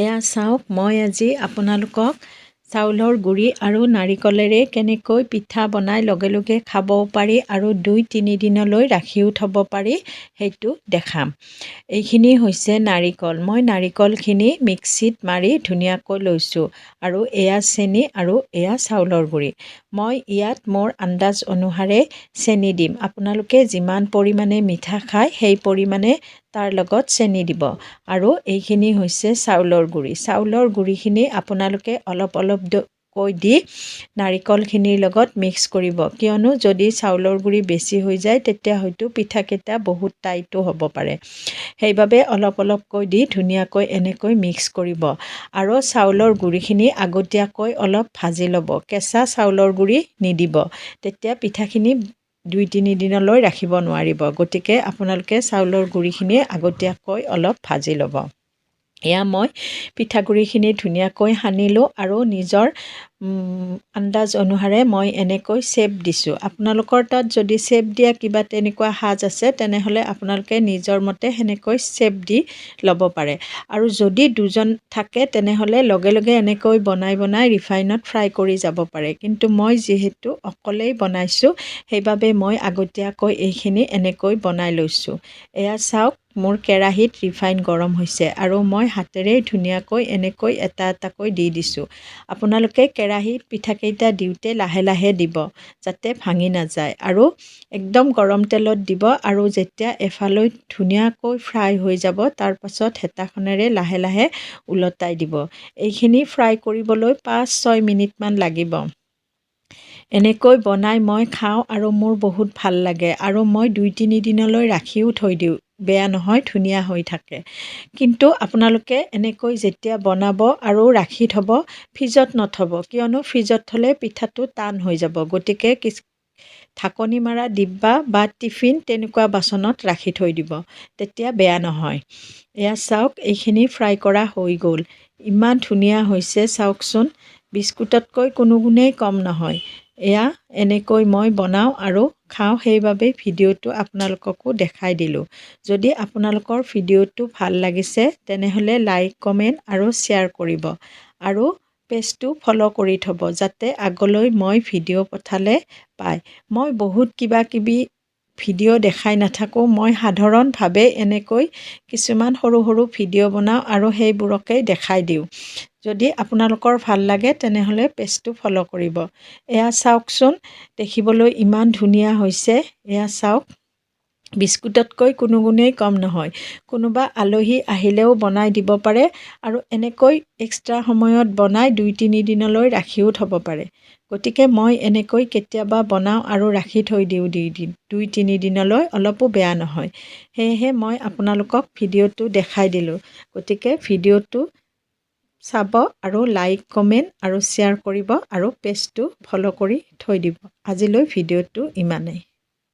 এয়া চাওক মই আজি আপোনালোকক চাউলৰ গুড়ি আৰু নাৰিকলেৰে কেনেকৈ পিঠা বনাই লগে লগে খাবও পাৰি আৰু 2-3 দিনলৈ ৰাখিও থ'ব পাৰি সেইটো দেখাম। এইখিনি হৈছে নাৰিকল। মই নাৰিকলখিনি মিক্সিত মাৰি ধুনীয়াকৈ লৈছোঁ আৰু এয়া চেনি আৰু এয়া চাউলৰ গুড়ি। মই ইয়াত মোৰ আন্দাজ অনুসাৰে চেনি দিম। আপোনালোকে যিমান পৰিমাণে মিঠা খায় সেই পৰিমাণে তাৰ লগত চেনি দিব আৰু এইখিনি হৈছে চাউলৰ গুড়ি। চাউলৰ গুড়িখিনি আপোনালোকে অলপ কৈ দি নাৰিকলখিনিৰ লগত মিক্স কৰিব, কিয়নো যদি চাউলৰ গুড়ি বেছি হৈ যায় তেতিয়া হয়তো পিঠাকেইটা বহুত টাইটো হ'ব পাৰে। সেইবাবে অলপকৈ দি ধুনীয়াকৈ এনেকৈ মিক্স কৰিব আৰু চাউলৰ গুড়িখিনি আগতীয়াকৈ অলপ ভাজি ল'ব। কেঁচা চাউলৰ গুড়ি নিদিব, তেতিয়া পিঠাখিনি 2-3 দিনলৈ ৰাখিব নোৱাৰিব। গতিকে আপোনালোকে চাউলৰ গুড়িখিনি আগতীয়াকৈ অলপ ভাজি ল'ব। এয়া মই পিঠাগুড়িখিনি ধুনীয়াকৈ সানিলোঁ আৰু নিজৰ আন্দাজ অনুসাৰে মই এনেকৈ চেপ দিছোঁ। আপোনালোকৰ তাত যদি চেপ দিয়া কিবা তেনেকুৱা সাজ আছে তেনেহ'লে আপোনালোকে নিজৰ মতে সেনেকৈ চেপ দি ল'ব পাৰে। আৰু যদি দুজন থাকে তেনেহ'লে লগে লগে এনেকৈ বনাই ৰিফাইনত ফ্ৰাই কৰি যাব পাৰে। কিন্তু মই যিহেতু অকলেই বনাইছোঁ সেইবাবে মই আগতীয়াকৈ এইখিনি এনেকৈ বনাই লৈছোঁ। এয়া চাওক মোৰ কেৰাহীত ৰিফাইন গৰম হৈছে আৰু মই হাতেৰে ধুনীয়াকৈ এনেকৈ এটাকৈ দি দিছোঁ। আপোনালোকে কেৰাহীত পিঠাকেইটা দিওঁতে লাহে লাহে দিব যাতে ভাঙি নাযায় আৰু একদম গৰম তেলত দিব আৰু যেতিয়া এফালৈ ধুনীয়াকৈ ফ্ৰাই হৈ যাব তাৰ পাছত হেতাখনেৰে লাহে লাহে ওলটাই দিব। এইখিনি ফ্ৰাই কৰিবলৈ 5-6 মিনিটমান লাগিব। এনেকৈ বনাই মই খাওঁ আৰু মোৰ বহুত ভাল লাগে আৰু মই 2-3 দিনলৈ ৰাখিও থৈ দিওঁ, বেয়া নহয়, ধুনীয়া হৈ থাকে। কিন্তু আপোনালোকে এনেকৈ যেতিয়া বনাব আৰু ৰাখি থ'ব, ফ্ৰিজত নথ'ব, কিয়নো ফ্ৰিজত থ'লে পিঠাটো টান হৈ যাব। গতিকে ঢাকনি মাৰা ডিব্বা বা টিফিন তেনেকুৱা বাচনত ৰাখি থৈ দিব, তেতিয়া বেয়া নহয়। এয়া চাওক এইখিনি ফ্ৰাই কৰা হৈ গ'ল। ইমান ধুনীয়া হৈছে চাওকচোন, বিস্কুটতকৈ কোনো গুণেই কম নহয়। এয়া এনেকৈ মই বনাওঁ আৰু খাওঁ, সেইবাবে ভিডিঅ'টো আপোনালোককো দেখাই দিলোঁ। যদি আপোনালোকৰ ভিডিঅ'টো ভাল লাগিছে তেনেহ'লে লাইক, কমেণ্ট আৰু শ্বেয়াৰ কৰিব আৰু পেজটো ফ'ল' কৰি থ'ব যাতে আগলৈ মই ভিডিঅ' পঠালে পায়। মই বহুত কিবা-কিবি ভিডিঅ' দেখাই নাথাকোঁ, মই সাধাৰণভাৱে এনেকৈ কিছুমান সৰু সৰু ভিডিঅ' বনাওঁ আৰু সেইবোৰকেই দেখাই দিওঁ। যদি আপোনালোকৰ ভাল লাগে তেনেহ'লে পেজটো ফ'ল' কৰিব। এয়া চাওকচোন, দেখিবলৈ ইমান ধুনীয়া হৈছে। এয়া চাওক, বিস্কুটতকৈ কোনো গুণেই কম নহয়। কোনোবা আলহী আহিলেও বনাই দিব পাৰে আৰু এনেকৈ এক্সট্ৰা সময়ত বনাই 2-3 দিনলৈ ৰাখিও থ'ব পাৰে। গতিকে মই এনেকৈ কেতিয়াবা বনাওঁ আৰু ৰাখি থৈ দিওঁ 2-3 দিনলৈ, অলপো বেয়া নহয়। সেয়েহে মই আপোনালোকক ভিডিঅ'টো দেখাই দিলোঁ। গতিকে ভিডিঅ'টো চাব আৰু লাইক, কমেণ্ট আৰু শ্বেয়াৰ কৰিব আৰু পেজটো ফ'ল' কৰি থৈ দিব। আজিলৈ ভিডিঅ'টো ইমানেই।